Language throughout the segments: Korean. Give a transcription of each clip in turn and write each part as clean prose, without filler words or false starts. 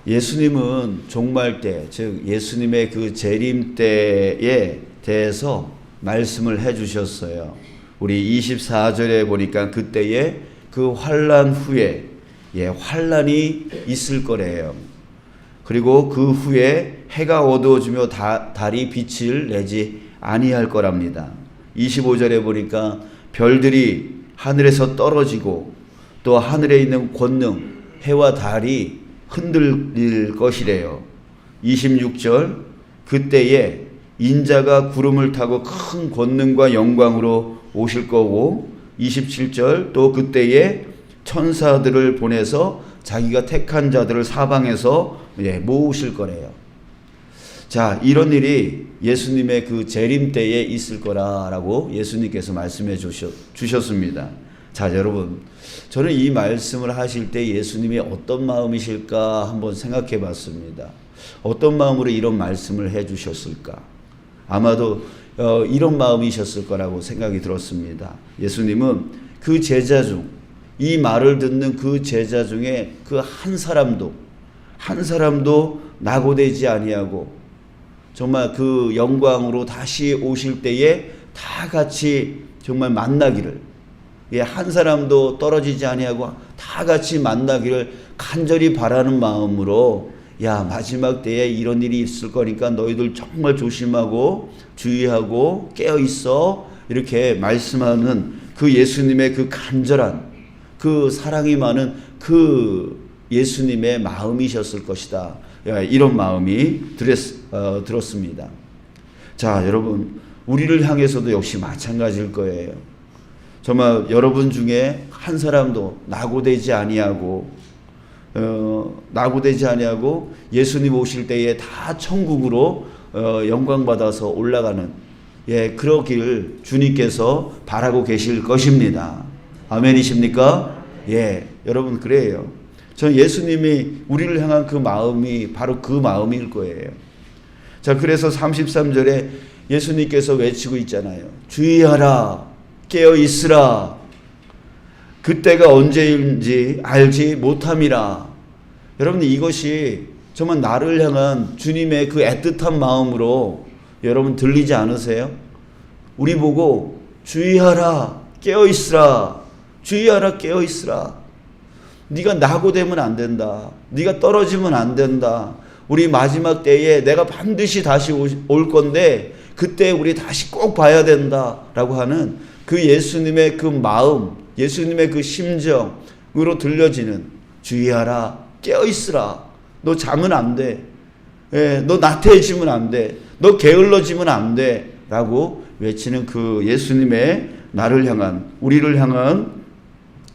예수님은 종말 때, 즉 예수님의 그 재림 때에 대해서 말씀을 해 주셨어요. 우리 24절에 보니까 그때에 그 환난 후에 환난이 있을 거래요. 그리고 그 후에 해가 어두워지며 달이 빛을 내지 아니할 거랍니다. 25절에 보니까 별들이 하늘에서 떨어지고 또 하늘에 있는 권능 해와 달이 흔들릴 것이래요. 26절 그때에 인자가 구름을 타고 큰 권능과 영광으로 오실 거고 27절 또 그때에 천사들을 보내서 자기가 택한 자들을 사방에서 모으실 거래요. 자, 이런 일이 예수님의 그 재림 때에 있을 거라고 예수님께서 말씀해 주셨습니다. 자, 여러분, 저는 이 말씀을 하실 때 예수님이 어떤 마음이실까 한번 생각해 봤습니다. 어떤 마음으로 이런 말씀을 해 주셨을까? 아마도 이런 마음이셨을 거라고 생각이 들었습니다. 예수님은 그 제자 중, 이 말을 듣는 그 제자 중에 그 한 사람도 낙오되지 아니하고 정말 그 영광으로 다시 오실 때에 다 같이 정말 만나기를, 한 사람도 떨어지지 아니하고 다 같이 만나기를 간절히 바라는 마음으로 마지막 때에 이런 일이 있을 거니까 너희들 정말 조심하고 주의하고 깨어 있어, 이렇게 말씀하는 그 예수님의 그 간절한 그 사랑이 많은 그 예수님의 마음이셨을 것이다. 이런 마음이 들었습니다. 자, 여러분, 우리를 향해서도 역시 마찬가지일 거예요. 정말 여러분 중에 한 사람도 낙오되지 아니하고 예수님 오실 때에 다 천국으로 영광 받아서 올라가는 그러길 주님께서 바라고 계실 것입니다. 아멘이십니까? 여러분, 그래요. 저는 예수님이 우리를 향한 그 마음이 바로 그 마음일 거예요. 자, 그래서 33절에 예수님께서 외치고 있잖아요. 주의하라, 깨어 있으라. 그때가 언제인지 알지 못함이라. 여러분, 이것이 정말 나를 향한 주님의 그 애틋한 마음으로 여러분 들리지 않으세요? 우리 보고 주의하라, 깨어 있으라. 주의하라, 깨어 있으라. 네가 낙오되면 안 된다. 네가 떨어지면 안 된다. 우리 마지막 때에 내가 반드시 다시 올 건데 그때 우리 다시 꼭 봐야 된다라고 하는 그 예수님의 그 마음, 예수님의 그 심정으로 들려지는 주의하라, 깨어 있으라. 너 자면 안 돼. 너 나태해지면 안 돼. 너 게을러지면 안 돼. 라고 외치는 그 예수님의 나를 향한, 우리를 향한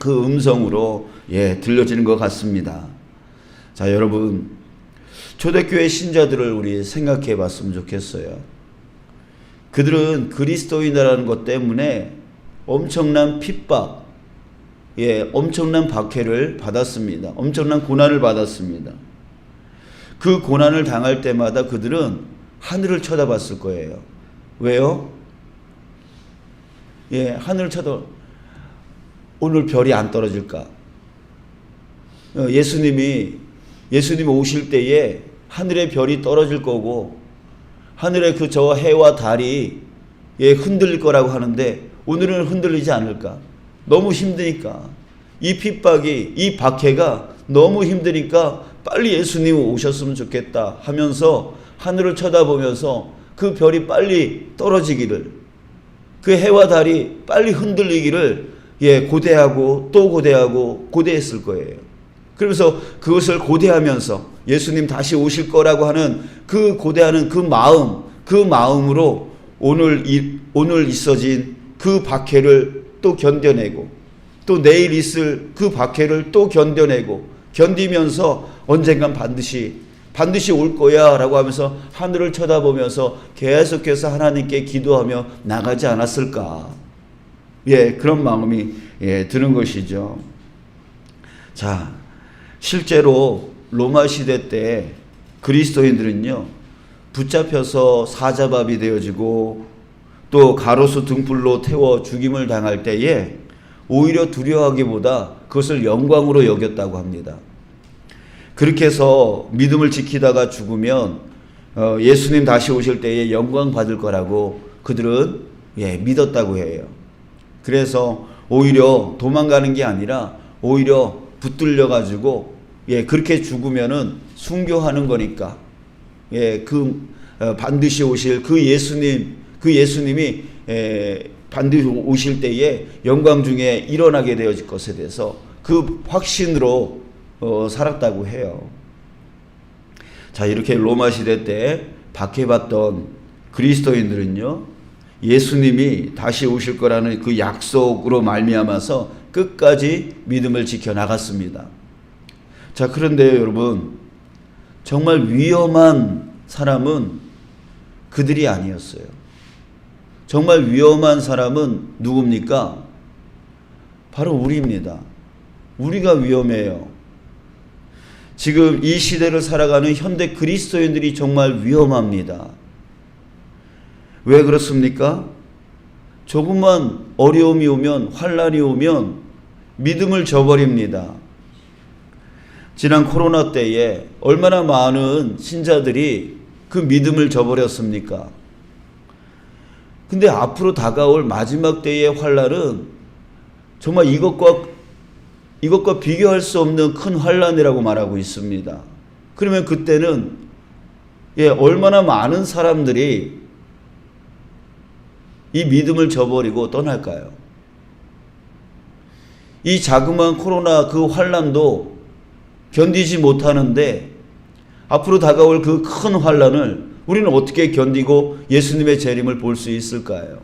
그 음성으로 들려지는 것 같습니다. 자, 여러분, 초대교회 신자들을 우리 생각해 봤으면 좋겠어요. 그들은 그리스도인이라는 것 때문에 엄청난 핍박, 엄청난 박해를 받았습니다. 엄청난 고난을 받았습니다. 그 고난을 당할 때마다 그들은 하늘을 쳐다봤을 거예요. 왜요? 하늘을 오늘 별이 안 떨어질까? 예수님이 오실 때에 하늘의 별이 떨어질 거고 하늘의 저 해와 달이 흔들릴 거라고 하는데 오늘은 흔들리지 않을까? 너무 힘드니까, 이 핍박이, 이 박해가 너무 힘드니까 빨리 예수님 오셨으면 좋겠다 하면서 하늘을 쳐다보면서 그 별이 빨리 떨어지기를, 그 해와 달이 빨리 흔들리기를 고대하고 또 고대하고 고대했을 거예요. 그러면서 그것을 고대하면서 예수님 다시 오실 거라고 하는 그 고대하는 그 마음으로 오늘 있어진 그 박해를 또 견뎌내고 또 내일 있을 그 박해를 또 견디면서 언젠간 반드시 올 거야 라고 하면서 하늘을 쳐다보면서 계속해서 하나님께 기도하며 나가지 않았을까? 그런 마음이 드는 것이죠. 자, 실제로 로마 시대 때 그리스도인들은요, 붙잡혀서 사자밥이 되어지고 또 가로수 등불로 태워 죽임을 당할 때에 오히려 두려워하기보다 그것을 영광으로 여겼다고 합니다. 그렇게 해서 믿음을 지키다가 죽으면 예수님 다시 오실 때에 영광 받을 거라고 그들은 믿었다고 해요. 그래서 오히려 도망가는 게 아니라 오히려 붙들려 가지고 그렇게 죽으면은 순교하는 거니까 반드시 오실 그 예수님이 반드시 오실 때에 영광 중에 일어나게 되어질 것에 대해서 그 확신으로 살았다고 해요. 자, 이렇게 로마 시대 때 박해받던 그리스도인들은요, 예수님이 다시 오실 거라는 그 약속으로 말미암아서 끝까지 믿음을 지켜 나갔습니다. 자, 그런데 여러분, 정말 위험한 사람은 그들이 아니었어요. 정말 위험한 사람은 누굽니까? 바로 우리입니다. 우리가 위험해요. 지금 이 시대를 살아가는 현대 그리스도인들이 정말 위험합니다. 왜 그렇습니까? 조금만 어려움이 오면, 환난이 오면 믿음을 저버립니다. 지난 코로나 때에 얼마나 많은 신자들이 그 믿음을 저버렸습니까? 근데 앞으로 다가올 마지막 때의 환난은 정말 이것과 비교할 수 없는 큰 환난이라고 말하고 있습니다. 그러면 그때는 얼마나 많은 사람들이 이 믿음을 저버리고 떠날까요? 이 자그마한 코로나 그 환난도 견디지 못하는데 앞으로 다가올 그 큰 환난을 우리는 어떻게 견디고 예수님의 재림을 볼 수 있을까요?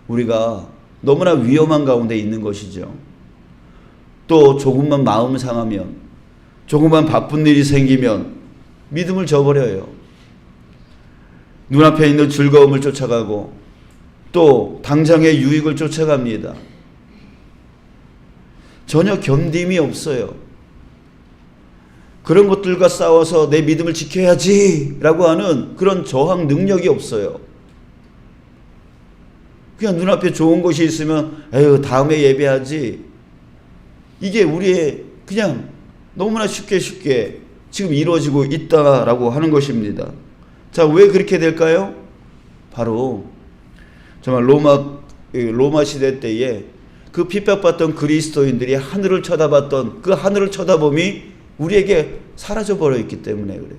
우리가 너무나 위험한 가운데 있는 것이죠. 또 조금만 마음 상하면, 조금만 바쁜 일이 생기면 믿음을 저버려요. 눈앞에 있는 즐거움을 쫓아가고 또 당장의 유익을 쫓아갑니다. 전혀 견딤이 없어요. 그런 것들과 싸워서 내 믿음을 지켜야지 라고 하는 그런 저항 능력이 없어요. 그냥 눈앞에 좋은 것이 있으면 에휴 다음에 예배하지. 이게 우리의 그냥 너무나 쉽게 지금 이루어지고 있다라고 하는 것입니다. 자, 왜 그렇게 될까요? 바로 정말 로마 시대 때에 그 핍박받던 그리스도인들이 하늘을 쳐다봤던 그 하늘을 쳐다봄이 우리에게 사라져버려 있기 때문에 그래요.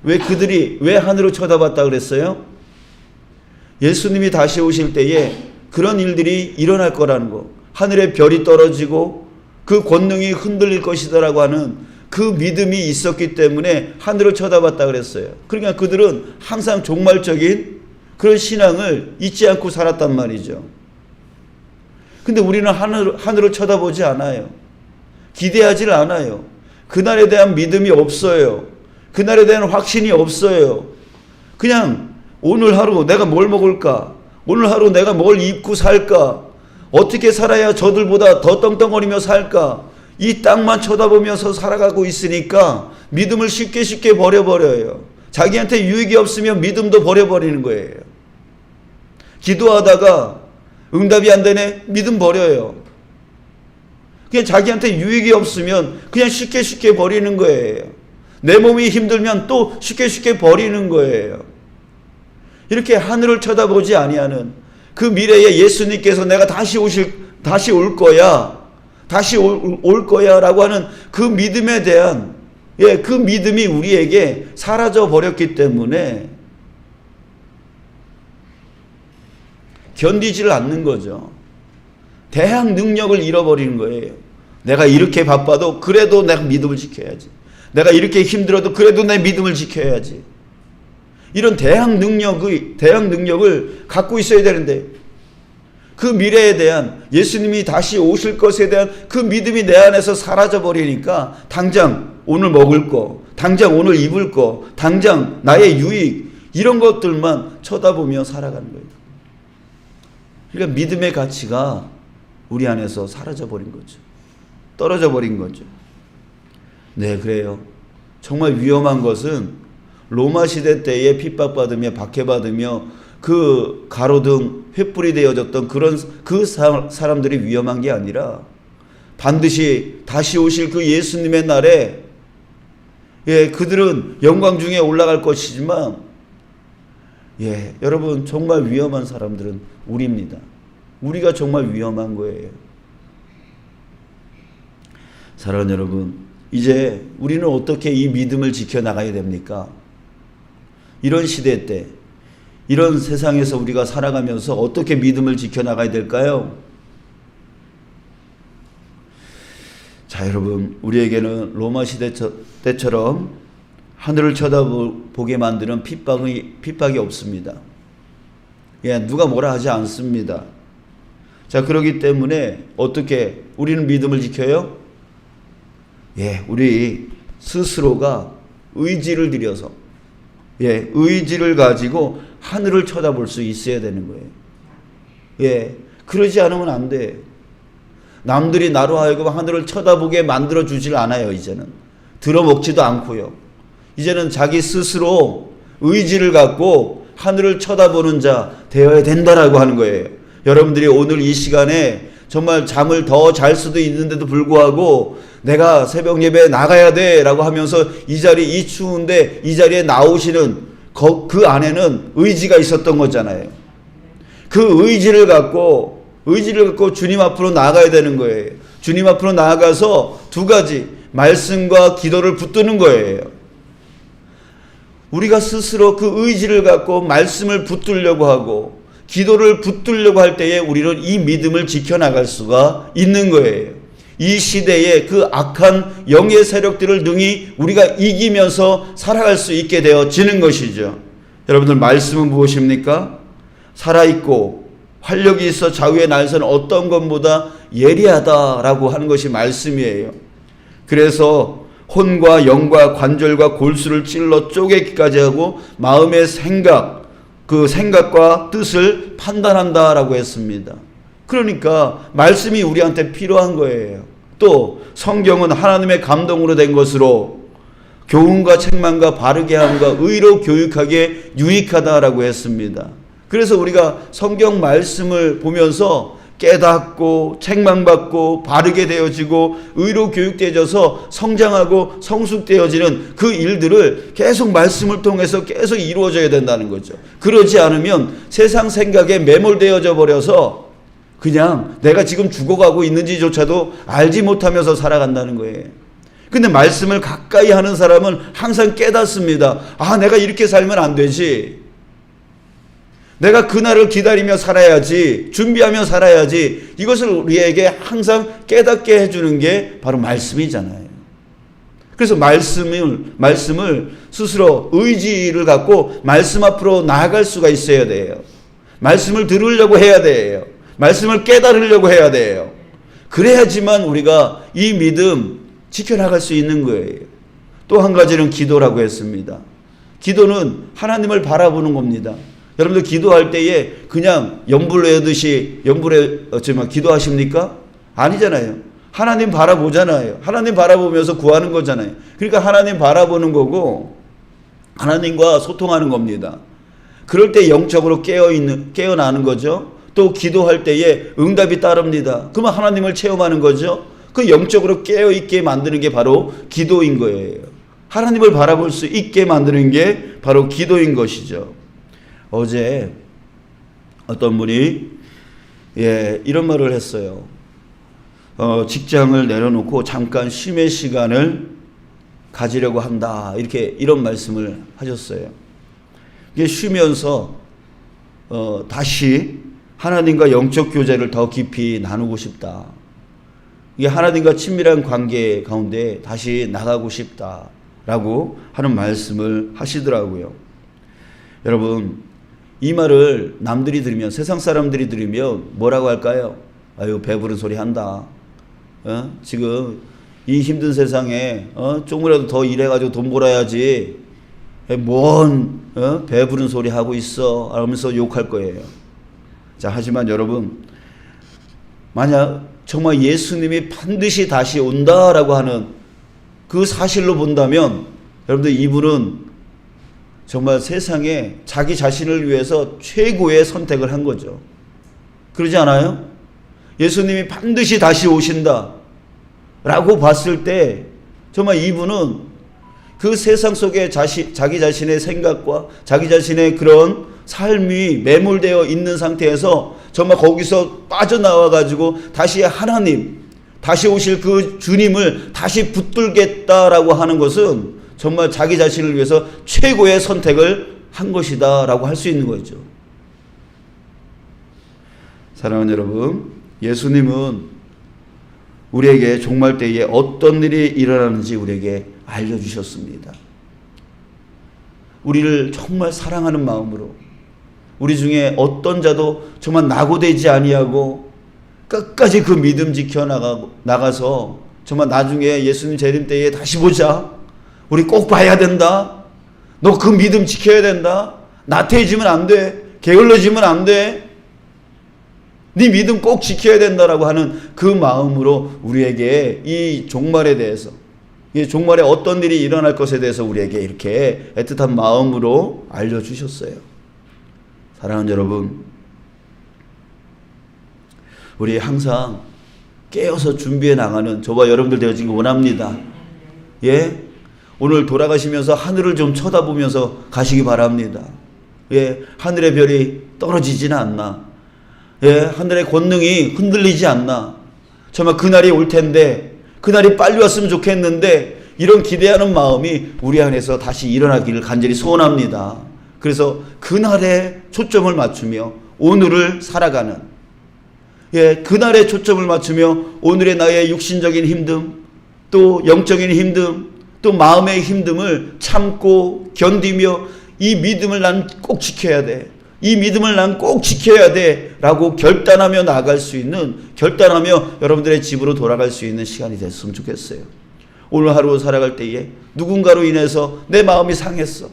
왜 그들이 왜 하늘을 쳐다봤다 그랬어요? 예수님이 다시 오실 때에 그런 일들이 일어날 거라는 거. 하늘에 별이 떨어지고 그 권능이 흔들릴 것이다라고 하는 그 믿음이 있었기 때문에 하늘을 쳐다봤다 그랬어요. 그러니까 그들은 항상 종말적인 그런 신앙을 잊지 않고 살았단 말이죠. 근데 우리는 하늘을 쳐다보지 않아요. 기대하지 않아요. 그날에 대한 믿음이 없어요. 그날에 대한 확신이 없어요. 그냥 오늘 하루 내가 뭘 먹을까? 오늘 하루 내가 뭘 입고 살까? 어떻게 살아야 저들보다 더 떵떵거리며 살까? 이 땅만 쳐다보면서 살아가고 있으니까 믿음을 쉽게 버려버려요. 자기한테 유익이 없으면 믿음도 버려버리는 거예요. 기도하다가 응답이 안 되네? 믿음 버려요. 그냥 자기한테 유익이 없으면 그냥 쉽게 버리는 거예요. 내 몸이 힘들면 또 쉽게 버리는 거예요. 이렇게 하늘을 쳐다보지 아니하는 그 미래에 예수님께서 내가 다시 올 거야라고 하는 그 믿음에 대한 그 믿음이 우리에게 사라져 버렸기 때문에 견디지를 않는 거죠. 대항 능력을 잃어버리는 거예요. 내가 이렇게 바빠도 그래도 내가 믿음을 지켜야지. 내가 이렇게 힘들어도 그래도 내 믿음을 지켜야지. 이런 대항 능력을 갖고 있어야 되는데 그 미래에 대한 예수님이 다시 오실 것에 대한 그 믿음이 내 안에서 사라져 버리니까 당장 오늘 먹을 거, 당장 오늘 입을 거, 당장 나의 유익 이런 것들만 쳐다보며 살아가는 거예요. 그러니까 믿음의 가치가 우리 안에서 사라져 버린 거죠. 떨어져 버린 거죠. 네, 그래요. 정말 위험한 것은 로마 시대 때에 핍박받으며 박해받으며 그 가로등 횃불이 되어졌던 그런 그 사람들이 위험한 게 아니라 반드시 다시 오실 그 예수님의 날에 그들은 영광 중에 올라갈 것이지만 여러분 정말 위험한 사람들은 우리입니다. 우리가 정말 위험한 거예요. 사랑하는 여러분, 이제 우리는 어떻게 이 믿음을 지켜나가야 됩니까? 이런 시대 때, 이런 세상에서 우리가 살아가면서 어떻게 믿음을 지켜나가야 될까요? 자, 여러분, 우리에게는 로마 시대 때처럼 하늘을 쳐다보게 만드는 핍박이 없습니다. 누가 뭐라 하지 않습니다. 자, 그렇기 때문에 어떻게 우리는 믿음을 지켜요? 우리 스스로가 의지를 들여서 의지를 가지고 하늘을 쳐다볼 수 있어야 되는 거예요. 그러지 않으면 안 돼. 남들이 나로 하여금 하늘을 쳐다보게 만들어 주질 않아요. 이제는 들어먹지도 않고요. 이제는 자기 스스로 의지를 갖고 하늘을 쳐다보는 자 되어야 된다라고 하는 거예요. 여러분들이 오늘 이 시간에 정말 잠을 더 잘 수도 있는데도 불구하고 내가 새벽 예배에 나가야 돼 라고 하면서 이 추운데 이 자리에 나오시는 그 안에는 의지가 있었던 거잖아요. 그 의지를 갖고 주님 앞으로 나아가야 되는 거예요. 주님 앞으로 나아가서 두 가지, 말씀과 기도를 붙드는 거예요. 우리가 스스로 그 의지를 갖고 말씀을 붙들려고 하고 기도를 붙들려고 할 때에 우리는 이 믿음을 지켜나갈 수가 있는 거예요. 이 시대의 그 악한 영의 세력들을 능히 우리가 이기면서 살아갈 수 있게 되어지는 것이죠. 여러분들, 말씀은 무엇입니까? 살아있고 활력이 있어 좌우의 날선 어떤 것보다 예리하다라고 하는 것이 말씀이에요. 그래서 혼과 영과 관절과 골수를 찔러 쪼개기까지 하고 마음의 그 생각과 뜻을 판단한다라고 했습니다. 그러니까 말씀이 우리한테 필요한 거예요. 또 성경은 하나님의 감동으로 된 것으로 교훈과 책망과 바르게 함과 의로 교육하기에 유익하다라고 했습니다. 그래서 우리가 성경 말씀을 보면서 깨닫고 책망받고 바르게 되어지고 의로 교육되어져서 성장하고 성숙되어지는 그 일들을 계속 말씀을 통해서 계속 이루어져야 된다는 거죠. 그러지 않으면 세상 생각에 매몰되어져 버려서 그냥 내가 지금 죽어가고 있는지조차도 알지 못하면서 살아간다는 거예요. 근데 말씀을 가까이 하는 사람은 항상 깨닫습니다. 내가 이렇게 살면 안 되지. 내가 그날을 기다리며 살아야지, 준비하며 살아야지. 이것을 우리에게 항상 깨닫게 해주는 게 바로 말씀이잖아요. 그래서 말씀을 스스로 의지를 갖고 말씀 앞으로 나아갈 수가 있어야 돼요. 말씀을 들으려고 해야 돼요. 말씀을 깨달으려고 해야 돼요. 그래야지만 우리가 이 믿음 지켜나갈 수 있는 거예요. 또 한 가지는 기도라고 했습니다. 기도는 하나님을 바라보는 겁니다. 여러분들 기도할 때에 그냥 연불외듯이 기도하십니까? 아니잖아요. 하나님 바라보잖아요. 하나님 바라보면서 구하는 거잖아요. 그러니까 하나님 바라보는 거고 하나님과 소통하는 겁니다. 그럴 때 영적으로 깨어나는 거죠. 또 기도할 때에 응답이 따릅니다. 그러면 하나님을 체험하는 거죠. 그 영적으로 깨어있게 만드는 게 바로 기도인 거예요. 하나님을 바라볼 수 있게 만드는 게 바로 기도인 것이죠. 어제 어떤 분이 이런 말을 했어요. 직장을 내려놓고 잠깐 쉼의 시간을 가지려고 한다. 이런 말씀을 하셨어요. 이게 쉬면서 다시 하나님과 영적 교제를 더 깊이 나누고 싶다. 이게 하나님과 친밀한 관계 가운데 다시 나가고 싶다라고 하는 말씀을 하시더라고요. 여러분, 이 말을 남들이 들으면, 세상 사람들이 들으면 뭐라고 할까요? 아유, 배부른 소리 한다. 지금 이 힘든 세상에 조금이라도 더 일해가지고 돈 벌어야지. 뭔 배부른 소리 하고 있어 하면서 욕할 거예요. 자, 하지만 여러분, 만약 정말 예수님이 반드시 다시 온다라고 하는 그 사실로 본다면 여러분들, 이분은 정말 세상에 자기 자신을 위해서 최고의 선택을 한 거죠. 그러지 않아요? 예수님이 반드시 다시 오신다. 라고 봤을 때 정말 이분은 그 세상 속에 자기 자신의 생각과 자기 자신의 그런 삶이 매몰되어 있는 상태에서 정말 거기서 빠져나와 가지고 다시 하나님, 다시 오실 그 주님을 다시 붙들겠다라고 하는 것은 정말 자기 자신을 위해서 최고의 선택을 한 것이다 라고 할 수 있는 거죠. 사랑하는 여러분, 예수님은 우리에게 종말 때에 어떤 일이 일어나는지 우리에게 알려주셨습니다. 우리를 정말 사랑하는 마음으로 우리 중에 어떤 자도 정말 낙오되지 아니하고 끝까지 그 믿음 지켜 나가서 정말 나중에 예수님 재림 때에 다시 보자. 우리 꼭 봐야 된다. 너 그 믿음 지켜야 된다. 나태해지면 안 돼. 게을러지면 안 돼. 네 믿음 꼭 지켜야 된다라고 하는 그 마음으로 우리에게 이 종말에 대해서, 이 종말에 어떤 일이 일어날 것에 대해서 우리에게 이렇게 애틋한 마음으로 알려주셨어요. 사랑하는 여러분, 우리 항상 깨어서 준비해 나가는 저와 여러분들 되어지기 원합니다. 예? 오늘 돌아가시면서 하늘을 좀 쳐다보면서 가시기 바랍니다. 예? 하늘의 별이 떨어지지는 않나? 예, 하늘의 권능이 흔들리지 않나. 정말 그날이 올 텐데, 그날이 빨리 왔으면 좋겠는데, 이런 기대하는 마음이 우리 안에서 다시 일어나기를 간절히 소원합니다. 그래서 그날에 초점을 맞추며 오늘을 살아가는, 예, 그날에 초점을 맞추며 오늘의 나의 육신적인 힘듦, 또 영적인 힘듦, 또 마음의 힘듦을 참고 견디며 이 믿음을 난 꼭 지켜야 돼. 이 믿음을 난 꼭 지켜야 돼 라고 결단하며 나아갈 수 있는, 결단하며 여러분들의 집으로 돌아갈 수 있는 시간이 됐으면 좋겠어요. 오늘 하루 살아갈 때에 누군가로 인해서 내 마음이 상했어.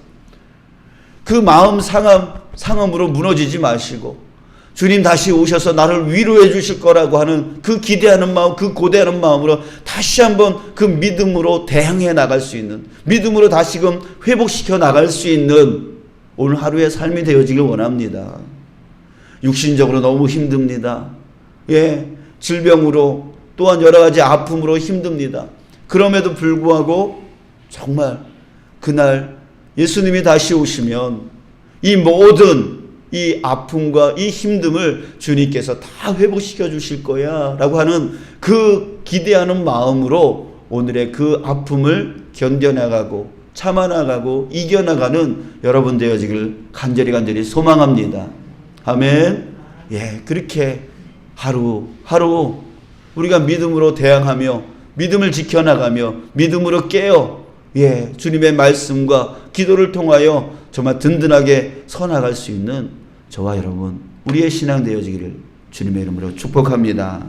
그 마음 상함으로 무너지지 마시고 주님 다시 오셔서 나를 위로해 주실 거라고 하는 그 기대하는 마음, 그 고대하는 마음으로 다시 한번 그 믿음으로 대항해 나갈 수 있는, 믿음으로 다시금 회복시켜 나갈 수 있는 오늘 하루의 삶이 되어지길 원합니다. 육신적으로 너무 힘듭니다. 예, 질병으로 또한 여러 가지 아픔으로 힘듭니다. 그럼에도 불구하고 정말 그날 예수님이 다시 오시면 이 모든 이 아픔과 이 힘듦을 주님께서 다 회복시켜 주실 거야 라고 하는 그 기대하는 마음으로 오늘의 그 아픔을 견뎌나가고 참아나가고 이겨나가는 여러분 되어지길 간절히 소망합니다. 아멘. 예, 그렇게 하루 우리가 믿음으로 대항하며 믿음을 지켜나가며 믿음으로 깨어, 예, 주님의 말씀과 기도를 통하여 정말 든든하게 서나갈 수 있는 저와 여러분, 우리의 신앙 되어지기를 주님의 이름으로 축복합니다.